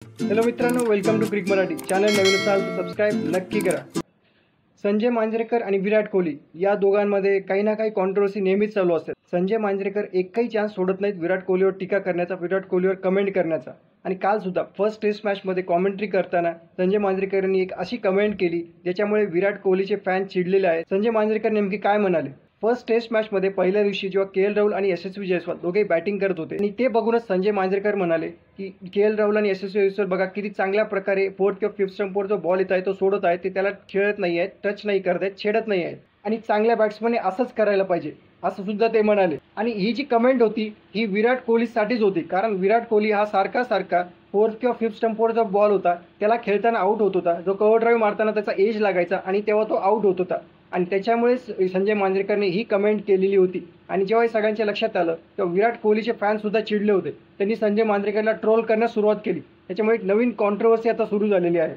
Hello मित्रांनो, welcome to Crick Marathi channel. नवीन असाल तर सबस्क्राईब नक्की करा. संजय मांजरेकर आणि विराट कोहली या दोघांमध्ये काही ना काही कॉन्ट्रोवर्सी नेहमीच चालू असते. संजय मांजरेकर एकही चान्स सोडत नाहीत विराट कोहलीवर टीका करण्याचा, विराट कोहलीवर कमेंट करण्याचा. आणि काल सुद्धा फर्स्ट टेस्ट मॅचमध्ये कॉमेंट्री करताना संजय मांजरेकरांनी एक अशी कमेंट केली ज्याच्यामुळे विराट कोहलीचे फॅन चिडलेले आहेत. संजय मांजरेकर नेमके काय म्हणाले? फर्स्ट टेस्ट मॅचमध्ये पहिल्या दिवशी जेव्हा के एल राहुल आणि यशस्वी जयस्वाल दोघेही बॅटिंग करत होते आणि ते बघूनच संजय मांजरेकर म्हणाले की के एल राहुल आणि यशस्वी जयस्वाल बघा किती चांगल्या प्रकारे फोर्थ किंवा फिफ्थ स्टंपवर जो बॉल येत आहे तो सोडत आहे, ते त्याला खेळत नाही आहेत, टच नाही करत आहेत, छेडत नाही आहेत. आणि चांगल्या बॅट्समनने असंच करायला पाहिजे असं सुद्धा ते म्हणाले. आणि ही जी कमेंट होती ही विराट कोहलीसाठीच होती, कारण विराट कोहली हा सारखा फोर्थ किंवा फिफ्थ स्टंपवर जो बॉल होता त्याला खेळताना आउट होत होता, जो कव्हर ड्राईव्ह मारताना त्याचा एज लागायचा आणि तेव्हा तो आउट होत होता. आणि त्याच्यामुळेच संजय मांजरेकरने ही कमेंट केलेली होती. आणि जेव्हा हे सगळ्यांच्या लक्षात आलं तेव्हा विराट कोहलीचे फॅनसुद्धा चिडले होते. त्यांनी संजय मांजरेकरला ट्रोल करण्यास सुरुवात केली. त्याच्यामुळे एक नवीन कॉन्ट्रोवर्सी आता सुरू झालेली आहे.